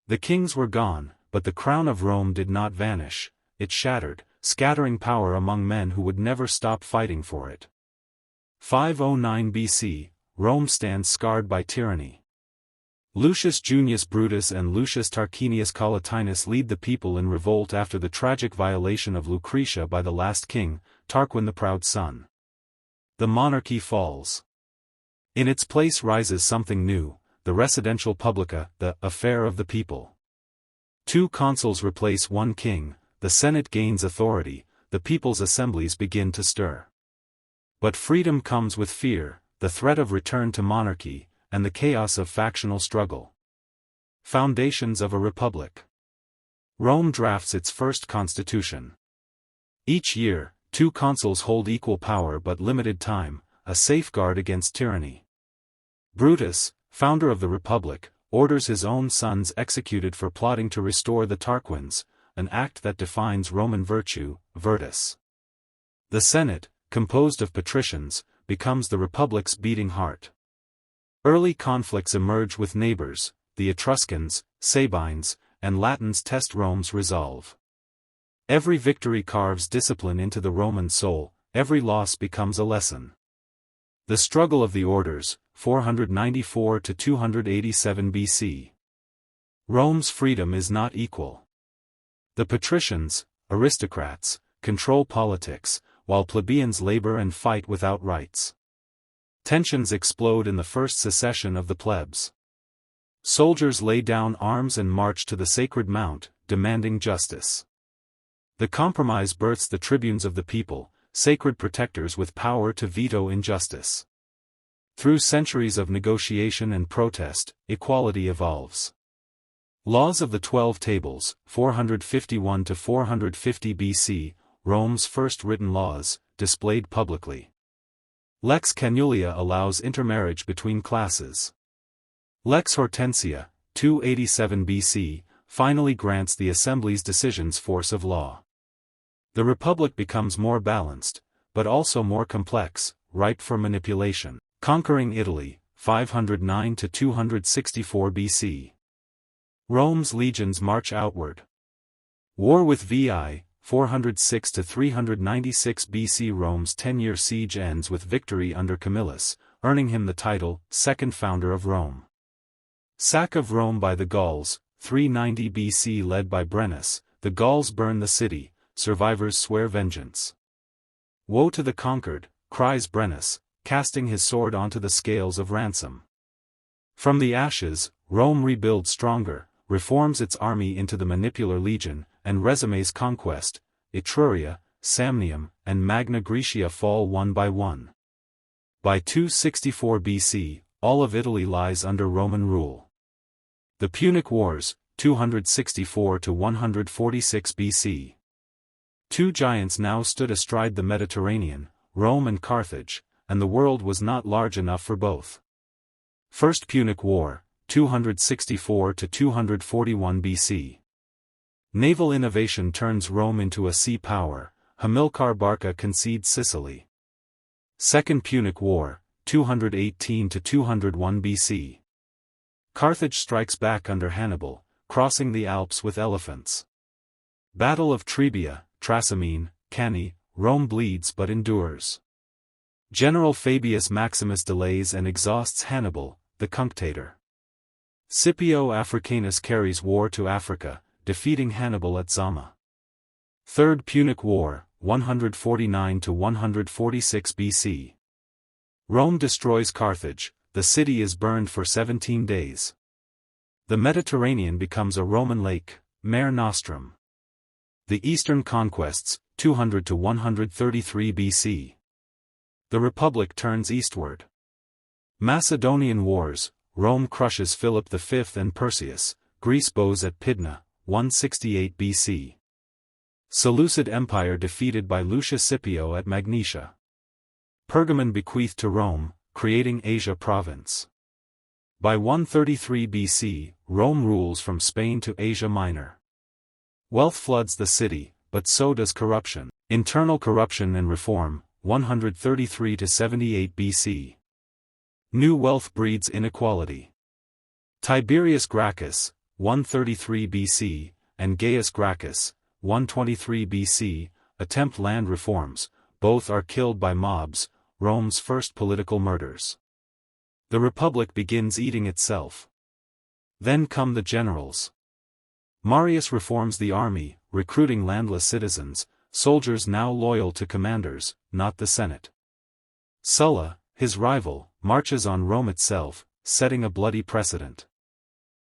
The kings were gone, but the crown of Rome did not vanish. It shattered, scattering power among men who would never stop fighting for it. 509 BC, Rome stands scarred by tyranny. Lucius Junius Brutus and Lucius Tarquinius Collatinus lead the people in revolt after the tragic violation of Lucretia by the last king, Tarquin the Proud Son. The monarchy falls. In its place rises something new, the residential publica, the affair of the people. 2 consuls replace 1 king, the Senate gains authority, the people's assemblies begin to stir. But freedom comes with fear, the threat of return to monarchy, and the chaos of factional struggle. Foundations of a republic. Rome drafts its first constitution. Each year, 2 consuls hold equal power but limited time, a safeguard against tyranny. Brutus, founder of the republic, orders his own sons executed for plotting to restore the Tarquins, an act that defines Roman virtue, virtus. The Senate, composed of patricians, becomes the republic's beating heart. Early conflicts emerge with neighbors, the Etruscans, Sabines, and Latins test Rome's resolve. Every victory carves discipline into the Roman soul, every loss becomes a lesson. The struggle of the orders, 494 to 287 BC. Rome's freedom is not equal. The patricians, aristocrats, control politics, while plebeians labor and fight without rights. Tensions explode in the first secession of the plebs. Soldiers lay down arms and march to the Sacred Mount, demanding justice. The compromise births the tribunes of the people, sacred protectors with power to veto injustice. Through centuries of negotiation and protest, equality evolves. Laws of the 12 Tables, 451 to 450 BC, Rome's first written laws, displayed publicly. Lex Canulia allows intermarriage between classes. Lex Hortensia, 287 BC, finally grants the assembly's decisions force of law. The republic becomes more balanced, but also more complex, ripe for manipulation. Conquering Italy, 509 to 264 BC. Rome's legions march outward. War with Veii, 406 to 396 BC. Rome's 10-year siege ends with victory under Camillus, earning him the title, second founder of Rome. Sack of Rome by the Gauls, 390 BC. Led by Brennus, the Gauls burn the city, survivors swear vengeance. Woe to the conquered, cries Brennus, casting his sword onto the scales of ransom. From the ashes, Rome rebuilds stronger, reforms its army into the Manipular Legion, and resumes conquest. Etruria, Samnium, and Magna Graecia fall one by one. By 264 BC, all of Italy lies under Roman rule. The Punic Wars, 264 to 146 BC. 2 giants now stood astride the Mediterranean, Rome and Carthage, and the world was not large enough for both. First Punic War, 264 to 241 BC. Naval innovation turns Rome into a sea power, Hamilcar Barca concedes Sicily. Second Punic War, 218 to 201 BC. Carthage strikes back under Hannibal, crossing the Alps with elephants. Battle of Trebia, Trasimene, Cannae, Rome bleeds but endures. General Fabius Maximus delays and exhausts Hannibal, the cunctator. Scipio Africanus carries war to Africa, defeating Hannibal at Zama. Third Punic War, 149 to 146 BC. Rome destroys Carthage, the city is burned for 17 days. The Mediterranean becomes a Roman lake, Mare Nostrum. The Eastern Conquests, 200 to 133 BC. The Republic turns eastward. Macedonian Wars, Rome crushes Philip V and Perseus, Greece bows at Pydna, 168 BC. Seleucid Empire defeated by Lucius Scipio at Magnesia. Pergamon bequeathed to Rome, creating Asia Province. By 133 BC, Rome rules from Spain to Asia Minor. Wealth floods the city, but so does corruption. Internal corruption and reform, 133 to 78 BC. New wealth breeds inequality. Tiberius Gracchus, 133 BC, and Gaius Gracchus, 123 BC, attempt land reforms. Both are killed by mobs, Rome's first political murders. The Republic begins eating itself. Then come the generals. Marius reforms the army, recruiting landless citizens, soldiers now loyal to commanders, not the Senate. Sulla, his rival, marches on Rome itself, setting a bloody precedent.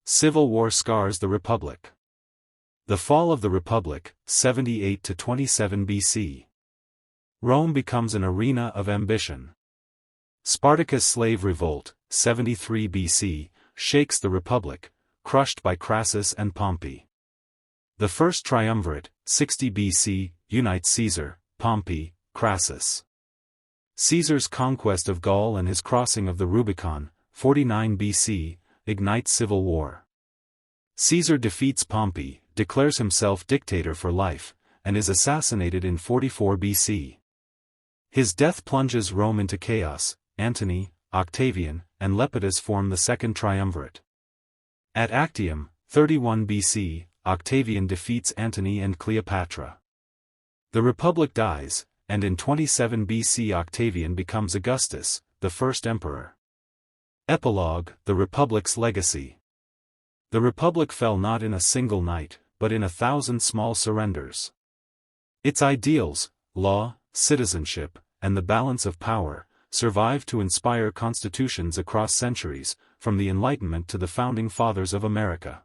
Civil war scars the Republic. The fall of the Republic, 78 to 27 BC. Rome becomes an arena of ambition. Spartacus' slave revolt, 73 BC, shakes the Republic, crushed by Crassus and Pompey. The first triumvirate, 60 BC, unites Caesar, Pompey, Crassus. Caesar's conquest of Gaul and his crossing of the Rubicon, 49 BC, ignites civil war. Caesar defeats Pompey, declares himself dictator for life, and is assassinated in 44 BC. His death plunges Rome into chaos. Antony, Octavian, and Lepidus form the second triumvirate. At Actium, 31 BC, Octavian defeats Antony and Cleopatra. The Republic dies, and in 27 BC Octavian becomes Augustus, the first emperor. Epilogue: The Republic's legacy. The Republic fell not in a single night, but in 1,000 small surrenders. Its ideals, law, citizenship, and the balance of power, survived to inspire constitutions across centuries, from the Enlightenment to the Founding Fathers of America.